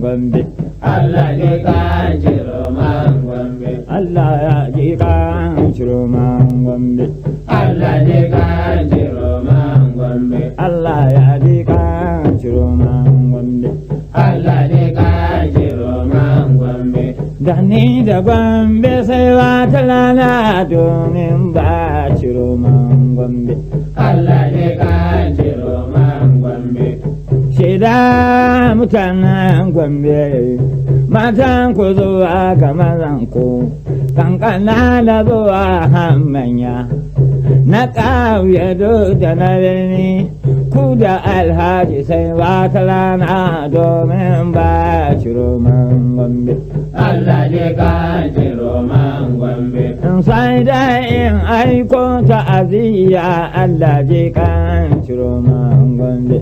Gombe. Allah ji kan Ciroman Gombe. Allah ya ji kan Ciroman Gombe. Allah ji kan Ciroman Gombe. Allah ya ji kan Ciroman Gombe. Allah ji kan Ciroman Gombe. Da ni da Gombe sai wata rana domin ba Ciroman Gombe. Allah ji kan Ciroman Gombe. Shida mutanen Gombe, matan ku zuwa ga mazan ku, kankana da zuwa manya. Na ƙauye duk da na birni, ku da alhaji sai wata rana domin ba Ciroman Gombe. Allah ji kan Ciroman Gombe. Sai da in aiko ta'aziyya Allah ji kan Ciroman Gombe.